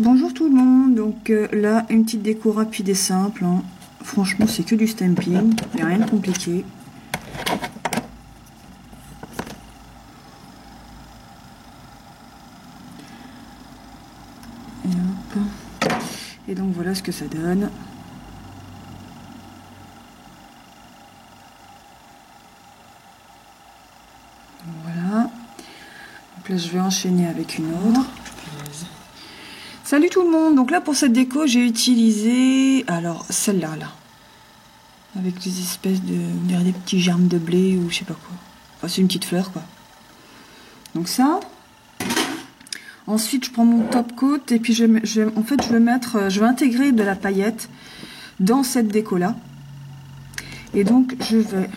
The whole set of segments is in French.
Bonjour tout le monde, donc là une petite déco rapide et simple, hein. Franchement c'est que du stamping, il n'y a rien de compliqué. Et hop. Et donc voilà ce que ça donne. Voilà. Donc là je vais enchaîner avec une autre. Salut tout le monde, donc là pour cette déco j'ai utilisé, alors celle-là là, avec des espèces de, on dirait des petits germes de blé ou je sais pas quoi, enfin c'est une petite fleur quoi. Donc ça, ensuite je prends mon top coat et puis en fait je vais intégrer de la paillette dans cette déco là. Et donc je vais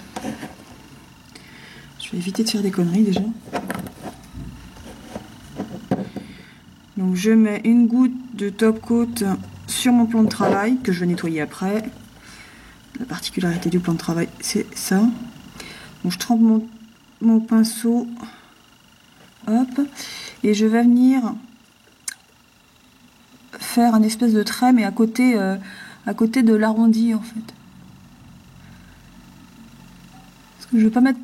éviter de faire des conneries déjà. Donc je mets une goutte de top coat sur mon plan de travail que je vais nettoyer après. La particularité du plan de travail c'est ça. Donc je trempe mon pinceau, hop, et je vais venir faire un espèce de trait mais à côté de l'arrondi en fait. Parce que je vais pas mettre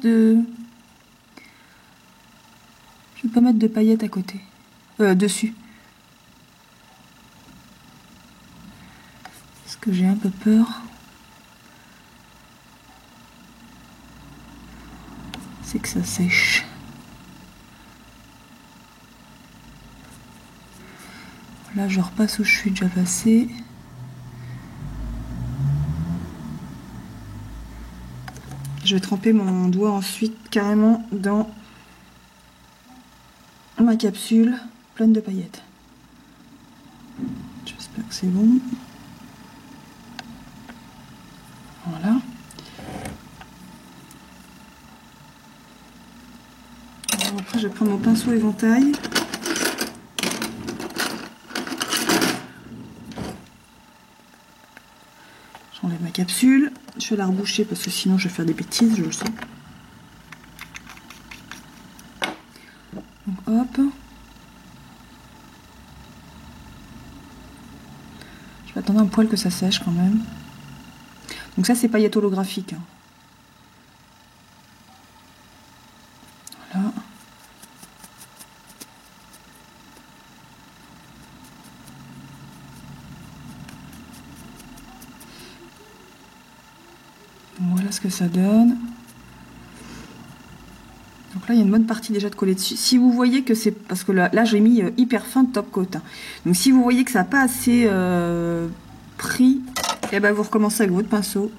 de paillettes à côté, dessus. Parce que j'ai un peu peur. C'est que ça sèche. Là je repasse où je suis déjà passé. Je vais tremper mon doigt ensuite carrément dans ma capsule pleine de paillettes. J'espère que c'est bon. Voilà. Alors après je vais prendre mon pinceau éventail. J'enlève ma capsule. Je vais la reboucher parce que sinon je vais faire des bêtises, je le sais. Donc hop. Je vais attendre un poil que ça sèche quand même. Donc ça c'est paillettes holographiques. Voilà. Voilà ce que ça donne. Donc là il y a une bonne partie déjà de coller dessus. Si vous voyez que c'est... Parce que là j'ai mis hyper fin de top coat. Donc si vous voyez que ça n'a pas assez pris, et ben vous recommencez avec votre pinceau.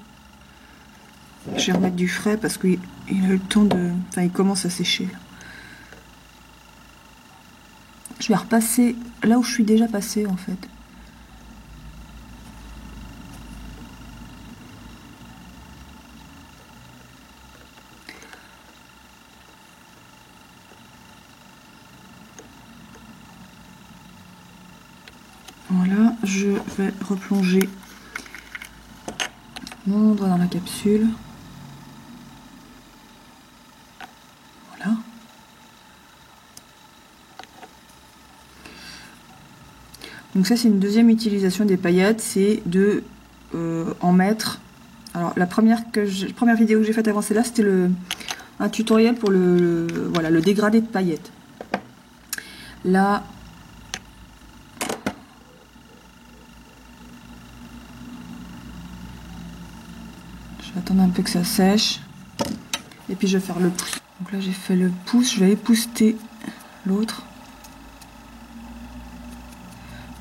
Je vais remettre du frais parce qu'il a eu le temps de... Enfin il commence à sécher. Je vais repasser là où je suis déjà passée en fait. Voilà, je vais replonger mon doigt dans la capsule. Voilà. Donc ça c'est une deuxième utilisation des paillettes, c'est de en mettre. Alors la première vidéo que j'ai faite avant celle-là, c'était un tutoriel pour voilà, le dégradé de paillettes. Là, je vais attendre un peu que ça sèche. Et puis je vais faire le pouce. Donc là j'ai fait le pouce, je vais épousseter l'autre.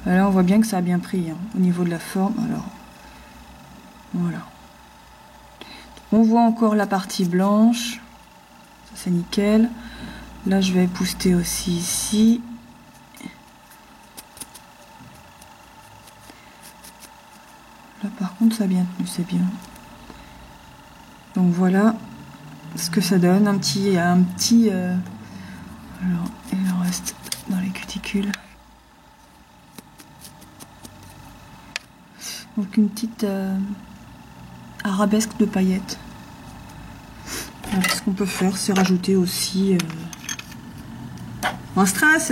Là on voit bien que ça a bien pris hein, au niveau de la forme. Alors voilà. On voit encore la partie blanche. Ça c'est nickel. Là je vais épousseter aussi ici. Là par contre ça a bien tenu, c'est bien. Donc voilà ce que ça donne. Un petit alors il en reste dans les cuticules. Donc une petite arabesque de paillettes. Alors, ce qu'on peut faire, c'est rajouter aussi un strass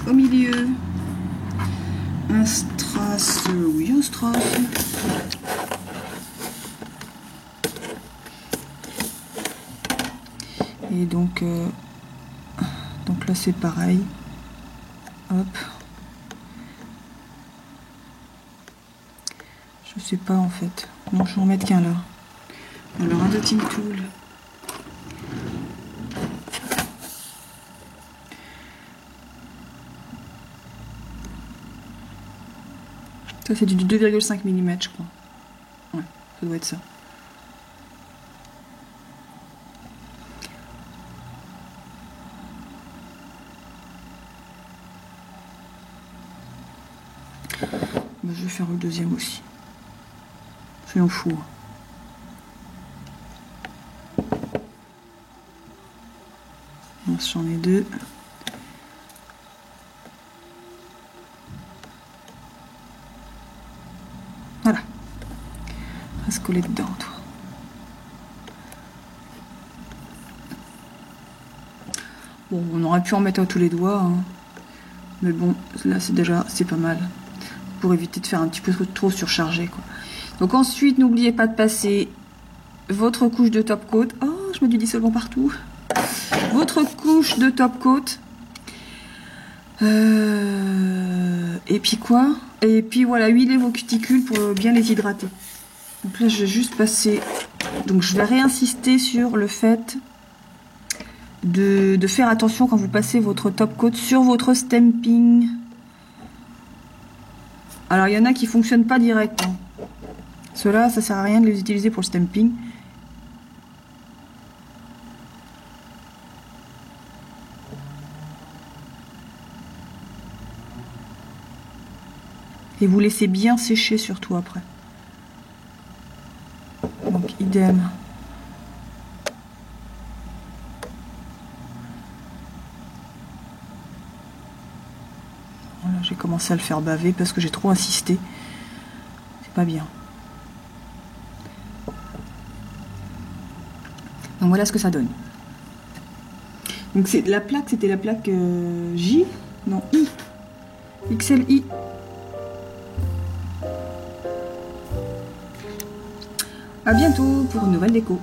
au milieu. Un strass, oui, un strass. Et donc là c'est pareil. Hop. Je sais pas en fait. Non, je vais en mettre qu'un là. Alors un dotting tool. Ça c'est du 2,5 mm je crois. Ouais, ça doit être ça. Bah, je vais faire le deuxième aussi. Soyons fous. J'en ai deux. Voilà. Reste collé dedans, toi. Bon, on aurait pu en mettre à tous les doigts, hein. Mais bon, là c'est pas mal. Pour éviter de faire un petit peu trop surchargé, quoi. Donc ensuite, n'oubliez pas de passer votre couche de top coat. Oh, je mets du dissolvant partout. Votre couche de top coat. Et puis quoi? Et puis voilà, huilez vos cuticules pour bien les hydrater. Donc là, je vais juste passer... Donc je vais réinsister sur le fait de faire attention quand vous passez votre top coat sur votre stamping. Alors il y en a qui ne fonctionnent pas direct. Hein. Ceux-là, ça sert à rien de les utiliser pour le stamping. Et vous laissez bien sécher surtout après. Donc idem. Voilà, j'ai commencé à le faire baver parce que j'ai trop insisté. C'est pas bien. Donc voilà ce que ça donne. Donc c'est la plaque, c'était la plaque J, non I, XLI. À bientôt pour une nouvelle déco.